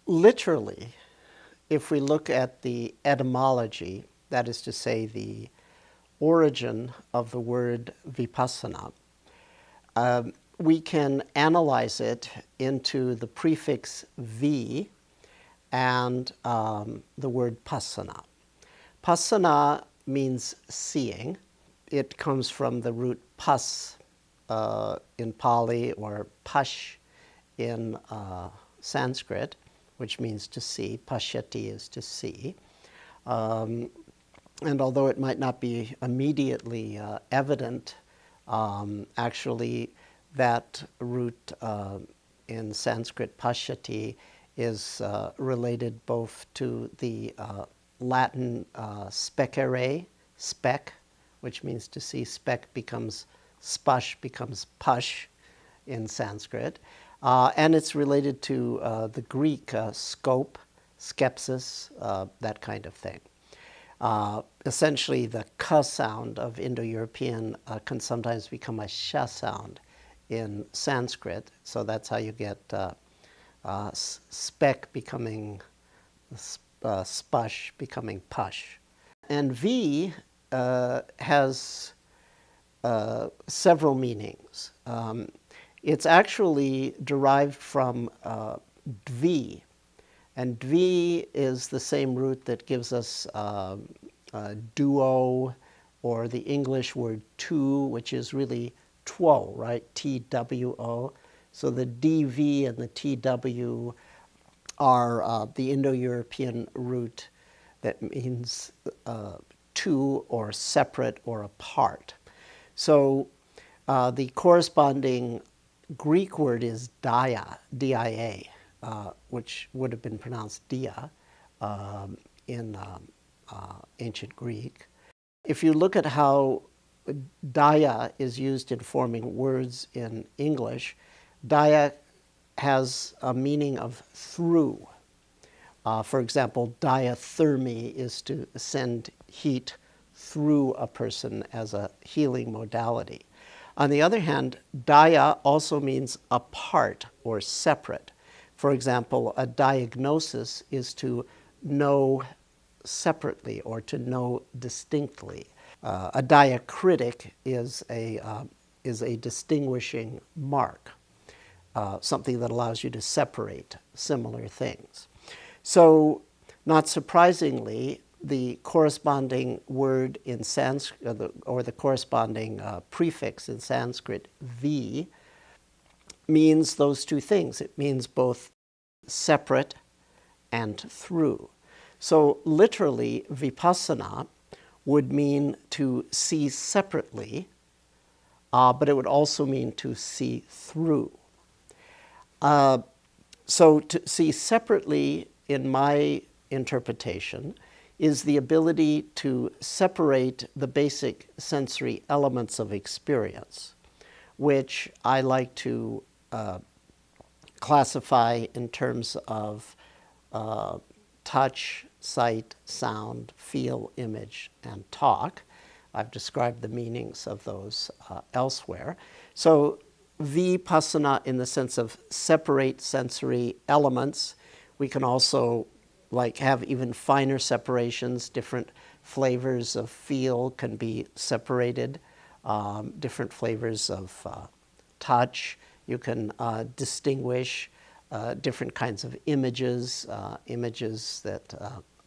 Literally, if we look at the etymology, that is to say, the origin of the word vipassana, we can analyze it into the prefix vi and the word passana. Passana means seeing. It comes from the root pas in Pali or pash in Sanskrit, which means to see. Pashyati is to see. And although it might not be immediately evident, actually that root in Sanskrit, pashyati, is related both to the Latin specere, spec, which means to see. Spec becomes spash, becomes pash in Sanskrit. And it's related to the Greek scope, skepsis, that kind of thing. Essentially, the ka sound of Indo-European can sometimes become a sha sound in Sanskrit. So that's how you get spec becoming spash, becoming pash. And V has several meanings. It's actually derived from dvi, and dvi is the same root that gives us duo, or the English word two, which is really two, right? T-W-O. So the dv and the tw are the Indo-European root that means two, or separate, or apart. So the corresponding Greek word is dia, D-I-A, which would have been pronounced dia in ancient Greek. If you look at how dia is used in forming words in English, dia has a meaning of through. For example, diathermy is to send heat through a person as a healing modality. On the other hand, dia also means apart or separate. For example, a diagnosis is to know separately or to know distinctly. A diacritic is a distinguishing mark, something that allows you to separate similar things. So, not surprisingly, the corresponding word in Sanskrit, or the corresponding prefix in Sanskrit, vi, means those two things. It means both separate and through. So literally, vipassana would mean to see separately, but it would also mean to see through. So to see separately, in my interpretation, is the ability to separate the basic sensory elements of experience, which I like to classify in terms of touch, sight, sound, feel, image, and talk. I've described the meanings of those elsewhere. So vipassana in the sense of separate sensory elements. We can also have even finer separations. Different flavors of feel can be separated. Different flavors of touch. You can distinguish different kinds of images, images that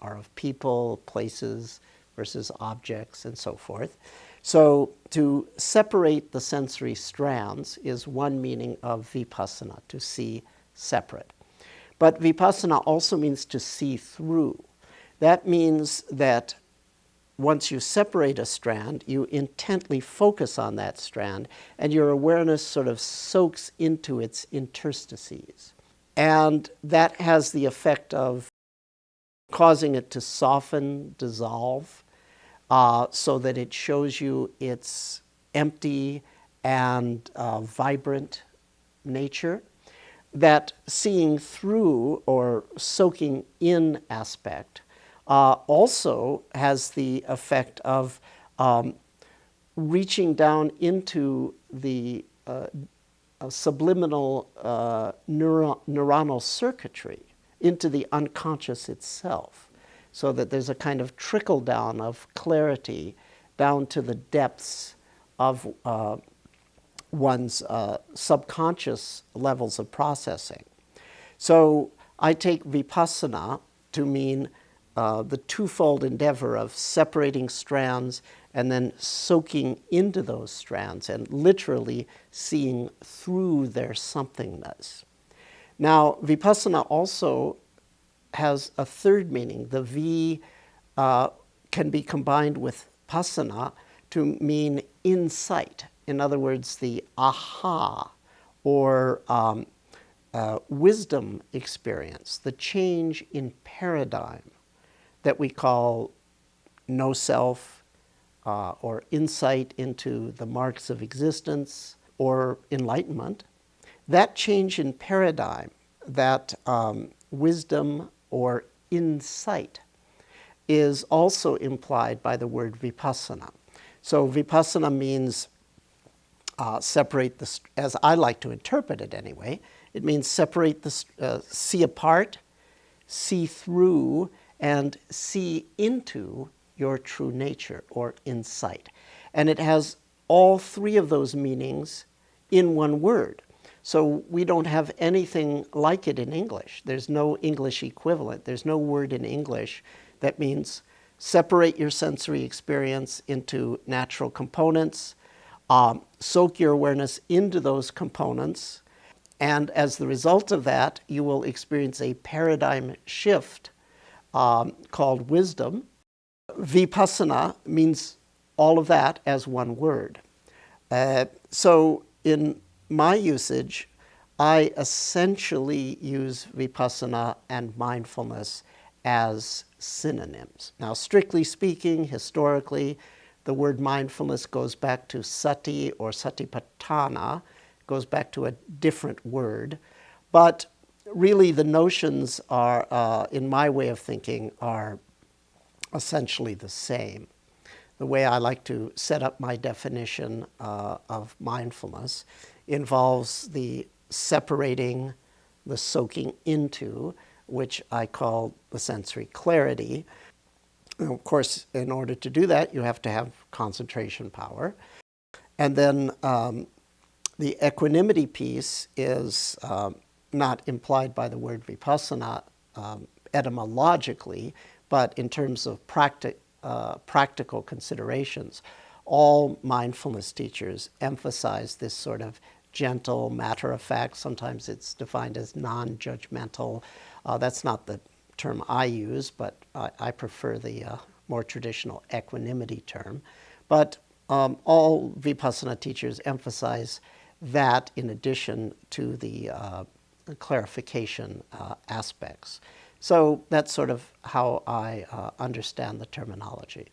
are of people, places, versus objects, and so forth. So to separate the sensory strands is one meaning of vipassana, to see separate. But vipassana also means to see through. That means that once you separate a strand, you intently focus on that strand, and your awareness sort of soaks into its interstices. And that has the effect of causing it to soften, dissolve, so that it shows you its empty and vibrant nature. That seeing through or soaking in aspect also has the effect of reaching down into the subliminal neuronal circuitry into the unconscious itself, so that there's a kind of trickle down of clarity down to the depths of one's subconscious levels of processing. So I take Vipassana to mean the twofold endeavor of separating strands and then soaking into those strands and literally seeing through their somethingness. Now, Vipassana also has a third meaning. The V can be combined with Passana to mean insight. In other words, the aha or wisdom experience, the change in paradigm that we call no self or insight into the marks of existence or enlightenment. That change in paradigm, that wisdom or insight, is also implied by the word vipassana. So vipassana means separate the, as I like to interpret it anyway, it means separate the, see apart, see through, and see into your true nature or insight. And it has all three of those meanings in one word. So we don't have anything like it in English. There's no English equivalent. There's no word in English that means separate your sensory experience into natural components, soak your awareness into those components, and as the result of that, you will experience a paradigm shift called wisdom. Vipassana means all of that as one word. So in my usage, I essentially use vipassana and mindfulness as synonyms. Now, strictly speaking, historically, the word mindfulness goes back to sati or satipatthana, goes back to a different word. But really the notions are, in my way of thinking, are essentially the same. The way I like to set up my definition of mindfulness involves the separating, the soaking into, which I call the sensory clarity. And of course, in order to do that, you have to have concentration power. And then the equanimity piece is not implied by the word vipassana etymologically, but in terms of practical considerations. All mindfulness teachers emphasize this sort of gentle, matter-of-fact, sometimes it's defined as non-judgmental. That's not the term I use, but I prefer the more traditional equanimity term. But all Vipassana teachers emphasize that in addition to the clarification aspects. So that's sort of how I understand the terminology.